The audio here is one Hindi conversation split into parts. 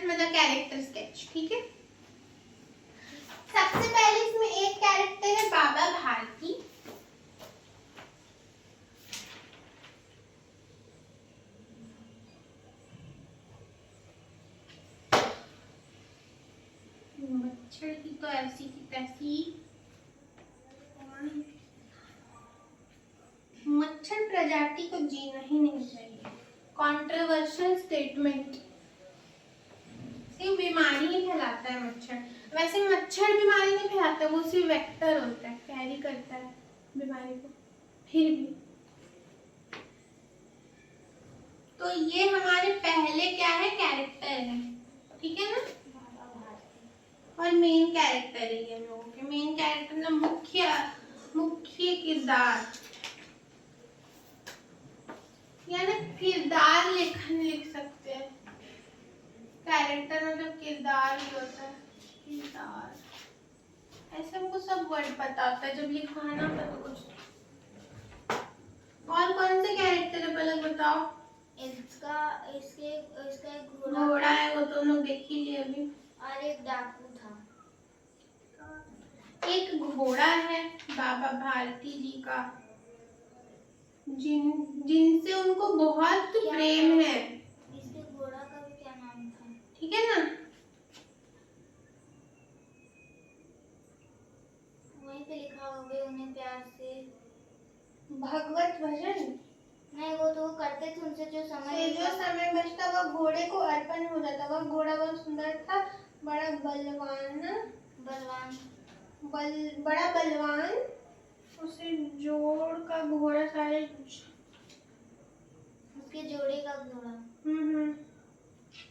मतलब कैरेक्टर स्केच। ठीक है, सबसे पहले इसमें एक कैरेक्टर है बाबा भारती। मच्छर की तो ऐसी की तैसी, मच्छर प्रजाति को जीना ही नहीं चाहिए। Controversial statement. सिर्फ बीमारी ही फैलाता है मच्छर, वैसे मच्छर बीमारी नहीं फैलाता, वो सिर्फ वेक्टर होता है, कैरी करता है बीमारी को। फिर भी तो ये हमारे पहले क्या है, कैरेक्टर है, ठीक है ना। और मेन कैरेक्टर है ये लोगों के, मेन कैरेक्टर ना मुख्य किरदार यानी किरदार लेखन लिख सकते हैं। कैरेक्टर मतलब किरदार ही होता है, किरदार। ऐसे हमको सब वर्ड पता होता है, जब लिखवाना होता तो कुछ। और कौन से कैरेक्टर है पहले बताओ। इसका एक घोड़ा है, वो तो लोग देख ही लिए अभी। और एक डाकू था। एक घोड़ा है बाबा भारती जी का, जिनसे उनको बहुत प्रेम है। इसके घोड़ा का भी क्या नाम था, ठीक है ना। वहीं पे लिखा होगा उन्हें प्यार से भगवत भजन नहीं, वो तो करते थे, उनसे जो समय बचता वह घोड़े को अर्पण हो जाता। वह घोड़ा बहुत सुंदर था, बड़ा बलवान बड़ा बलवान, उसे जोड़ का घोड़ा सारे उसके जोड़े का घोड़ा।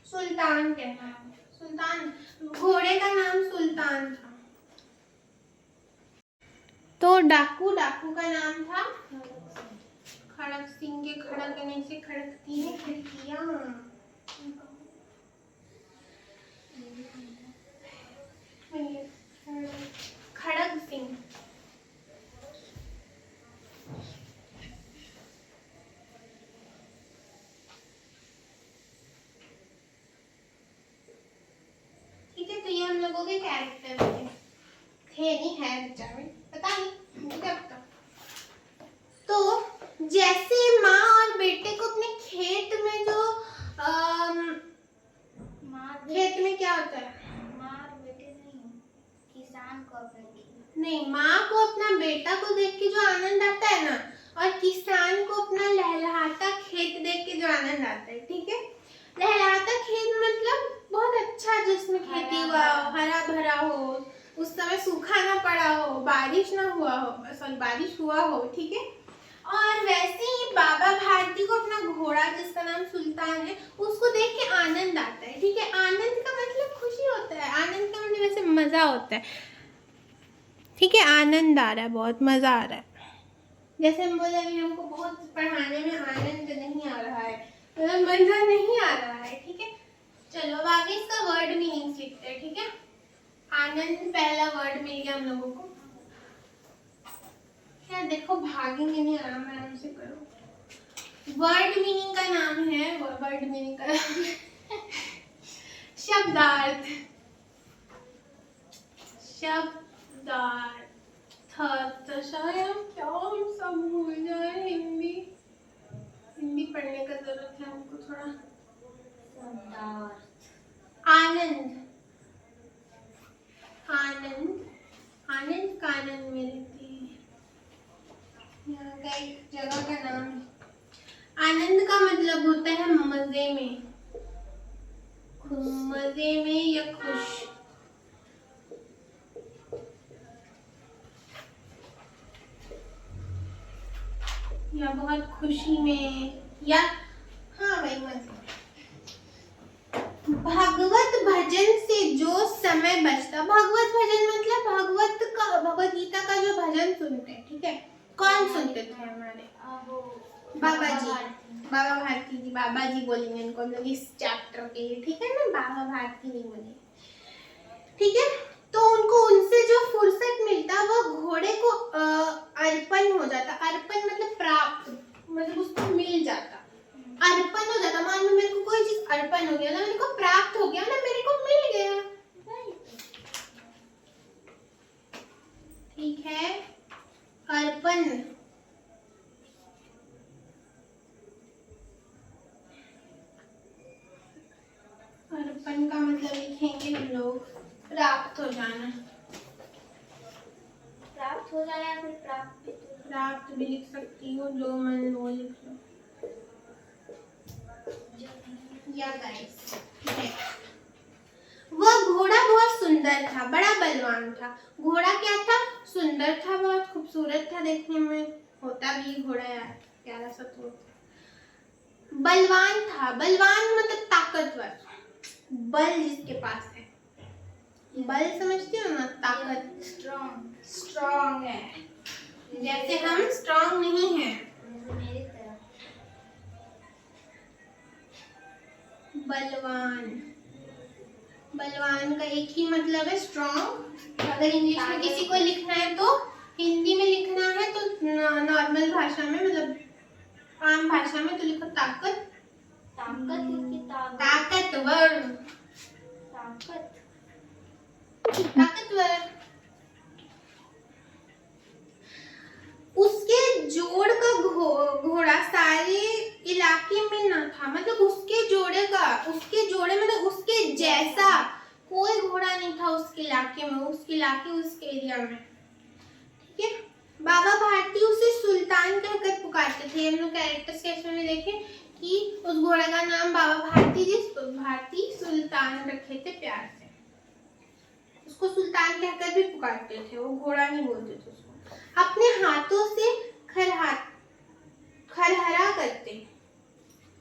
सुल्तान कहना है, सुल्तान, घोड़े का नाम सुल्तान था। तो डाकू का नाम था खड़क सिंह के खड़कने से खड़कती है खिड़कियां। खड़क सिंह। ठीक है, तो ये हम लोगों के कैरेक्टर थे नहीं है बच्चा में, पता नहीं मुझे क्या पता। तो जैसे माँ और बेटे को अपने खेत में जो खेत में क्या होता है, माँ और बेटे नहीं, किसान को अपने नहीं, माँ को अपना बेटा को देख के जो आनंद आता है ना, और किसान को अपना लहलहाता खेत देख के जो आनंद आता है। ठीक है, लहलहाता खेत मतलब बहुत अच्छा, जिसमें खेती हुआ हो, हरा भरा हो, उस समय सूखा ना पड़ा हो, बारिश ना हुआ हो, सॉरी बारिश हुआ हो। ठीक है, और वैसे ही बाबा भारती को अपना घोड़ा जिसका नाम सुल्तान है, उसको देख के आनंद आता है। ठीक है, आनंद का मतलब खुशी होता है, आनंद का मतलब वैसे मजा होता है। ठीक है, आनंद आ रहा है, बहुत मजा आ रहा है। जैसे हम बोले अभी हमको बहुत पढ़ाने में आनंद नहीं आ रहा है, मतलब मजा नहीं आ रहा है। ठीक है, चलो अब आगे इसका वर्ड मीनिंग लिखते हैं। ठीक है, आनंद पहला वर्ड मिल गया हम लोगों को। क्या देखो भागेंगे नहीं, आराम से करो। वर्ड मीनिंग का नाम है, वर्ड मीनिंग का शब्दार्थ। शब्दार्थ क्या हम सब भूल जाए, हिंदी पढ़ने का जरूरत है हमको थोड़ा। आनंद, आनंद, आनंद का आनंद में रहती है, यहाँ का एक जगह का नाम है। आनंद का मतलब होता है मजे में, खुश मजे में या खुश? या बहुत खुशी में, या हाँ भाई मजे में। भगवत भजन से जो समय बचता, भगवत भजन मतलब भगवत गीता का जो भजन सुनते हैं, ठीक है? कौन सुनते थे हमारे? बाबा जी, बाबा भारती जी, बाबा जी बोलेंगे इनको हम लोग इस चैप्टर के लिए, ठीक है ना? बाबा भारती नहीं बोलेंगे, ठीक है? तो उनको उनसे जो फुर्सत मिलता वो घोड़े को अर्पण हो जाता। अर्पण मतलब प्राप्त, मतलब उसको मिल जाता, अर्पण हो जाता। मान लो मेरे को कोई चीज अर्पण हो गया ना, मेरे को प्राप्त हो गया ना, मेरे को मिल गया, ठीक है? अर्पण, अर्पण का मतलब लिखेंगे हम लोग प्राप्त हो जाना। प्राप्त हो जाना या फिर प्राप्त भी लिख सकती हो, जो मन वो लिख लो। या गाइस, ठीक है? वह घोड़ा बहुत सुंदर था, बड़ा बलवान था। घोड़ा क्या था? सुंदर था, बहुत खूबसूरत था देखने में, होता भी घोड़ा यार प्यारा सा तो। बलवान था, बलवान मतलब ताकतवर, बल जिसके पास है, बल समझते हो ना? ताकत, स्ट्रॉन्ग है। जैसे हम स्ट्रॉन्ग नहीं हैं। मेरी तरह। बलवान, बलवान का एक ही मतलब है स्ट्रॉन्ग। अगर इंग्लिश में किसी को लिखना है तो, हिंदी में लिखना है तो नॉर्मल भाषा में, मतलब आम भाषा में तो लिखो ताकत, ताकतवर, ताकतवर। उसके जोड़ का घोड़ा सारे इलाके में ना था, मतलब उसके जोड़े मतलब उसके जैसा कोई घोड़ा नहीं था उसके इलाके में, उसके एरिया में, ठीक है? बाबा भारती उसे सुल्तान कहकर पुकारते थे। हम लोग कैरेक्टर स्केच में देखे कि उस घोड़े का नाम बाबा भारती सुल्तान रखे थे, प्यार से उसको सुल्तान कहकर भी पुकारते थे, वो घोड़ा नहीं बोलते थे उसको। अपने हाथों से खरहरा करते,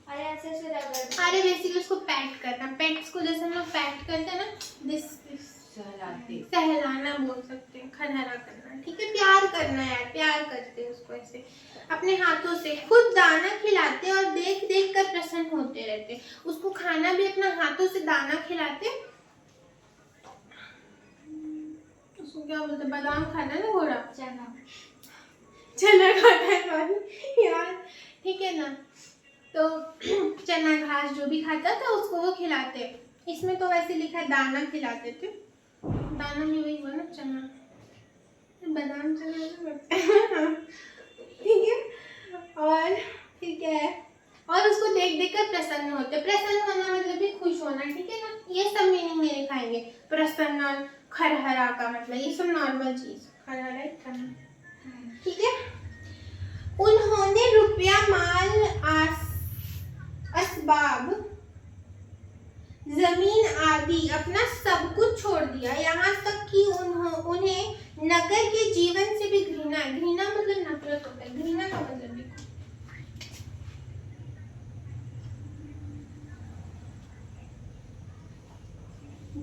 अरे बेसिकली उसको पैट करना, पेट्स को जैसे हम लोग पैट करते हैं ना, सहलाना बोल सकते हैं, खरहरा करना, ठीक है? प्यार करना यार, प्यार करते हैं उसको ऐसे अपने हाथों से। खुद दाना खिलाते और देख देख कर प्रसन्न होते रहते। उसको खाना भी अपने हाथों से दाना खिलाते। उसको क्या बोलते? बादाम खाता है ना घोड़ा, चना खाता है, सॉरी यार, ठीक है ना? तो चना घास जो भी खाता था उसको वो खिलाते। इसमें तो वैसे लिखा है दाना खिलाते थे, दाना में वही हुआ ना, चना, बादाम चना, ठीक है? और ठीक है, और उसको देख देख कर प्रसन्न होते। प्रसन्न होना मतलब भी खुश होना, ठीक है ना? ये सब मीनिंग में लिखाएंगे। प्रसन्न और खरहरा का मतलब ये सब नॉर्मल चीज, खरहरा ही करना, ठीक है? उन्होंने रुपया, माल, असबाब, जमीन आदि अपना सब कुछ छोड़ दिया, यहाँ तक कि उन्हें नगर के जीवन से भी घृणा मतलब नफरत होता है। घृणा का मतलब देखो,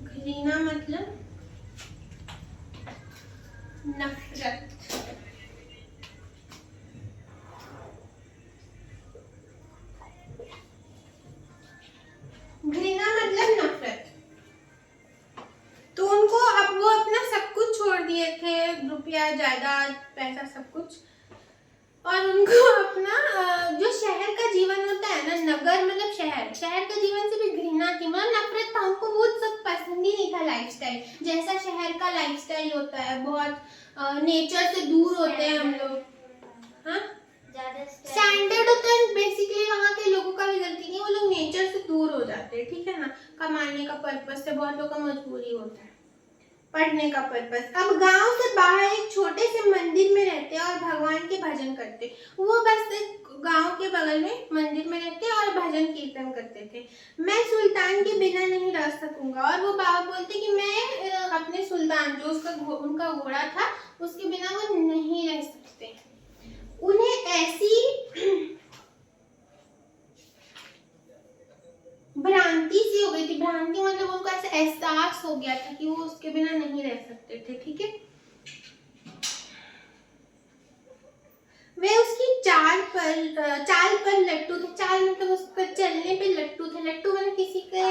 घृणा मतलब नफरत। घृणा मतलब नफरत। तो उनको अब वो अपना सब कुछ छोड़ दिए थे, रुपया, जायदाद, पैसा, सब कुछ, और उनको अपना जो शहर का जीवन होता है ना, नगर मतलब शहर का जीवन से भी घृणा थी, मतलब नफरत था। उनको वो सब पसंद ही नहीं था लाइफस्टाइल, जैसा शहर का लाइफस्टाइल होता है, बहुत नेचर से दूर होते हैं हम लोग, हाँ स्टैंडर्ड होता है बेसिकली। वहाँ के लोगों का भी गलती नहीं, वो लोग नेचर से दूर हो जाते हैं, ठीक है ना? कमाने का पर्पस से बहुत लोगों का मजबूरी होता है, पढ़ने का पर्पस। अब गांव से बाहर एक छोटे से मंदिर में रहते और भगवान के भजन करते। वो बस गांव के बगल में मंदिर में रहते और भजन कीर्तन करते थे। मैं सुल्तान के बिना नहीं रह सकता सकूंगा। और वो बाबा बोलते कि मैं अपने सुल्तान जो उनका घोड़ा था उसके बिना वो नहीं रह सकते। उन्हें ऐसी भ्रांति सी हो गई थी, भ्रांति मतलब उनको ऐसा एहसास हो गया था कि वो उसके बिना नहीं रह सकते थे। ठीक है, वे उसकी चाल पर लट्टू थे। चाल मतलब उसका चलने पे लट्टू थे। लट्टू मतलब किसी के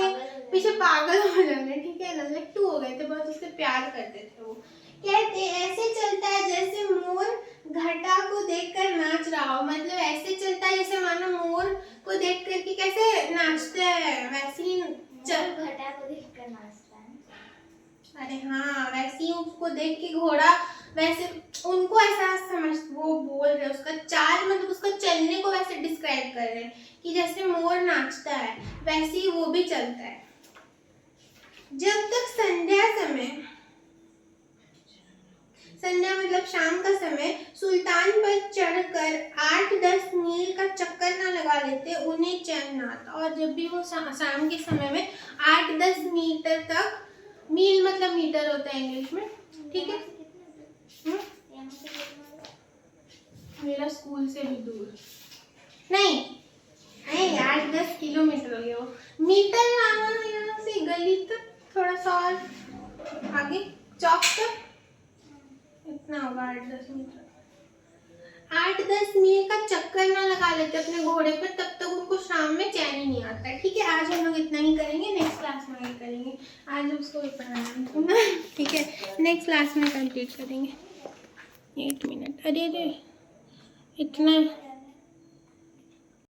पीछे पागल हो जाने, ठीक है ना, लट्टू हो गए थे, बहुत उससे प्यार करते थे वो। कहते ऐसे चलता है जैसे मोर घटा को देखकर नाच रहा हो, मतलब ऐसे चलता है जैसे मानो मोर को देख कर के कैसे नाचते हैं वैसे ही घटा को देखकर नाचता है। अरे हाँ, वैसे ही उसको देख के घोड़ा वैसे उनको ऐसा समझ, वो बोल रहे उसका चाल मतलब उसका चलने को वैसे डिस्क्राइब कर रहे हैं कि जैसे मोर नाचता है वैसे ही वो भी चलता है। जब तक संध्या मतलब शाम का समय सुल्तान पर चढ़कर 8-10 मील का चक्कर ना लगा लेते उन्हें चैन ना आता। और जब भी वो शाम के समय में 8-10 मीटर तक, मील मतलब मीटर होता है इंग्लिश में, ठीक है, मेरा स्कूल से भी दूर नहीं 8-10 किलोमीटर हो गया वो, मीटर यहाँ से गली तक थोड़ा सा और आगे चौक तक इतना होगा 8-10 मीटर। 8-10 मील का चक्कर ना लगा लेते अपने घोड़े पर तब तक उनको शाम में चैन ही नहीं आता। ठीक है, आज हम लोग इतना ही करेंगे, नेक्स्ट क्लास में आगे करेंगे। आज उसको भी पढ़ाना है, ठीक है, नेक्स्ट क्लास में कंप्लीट करेंगे। 8 मिनट, अरे इतना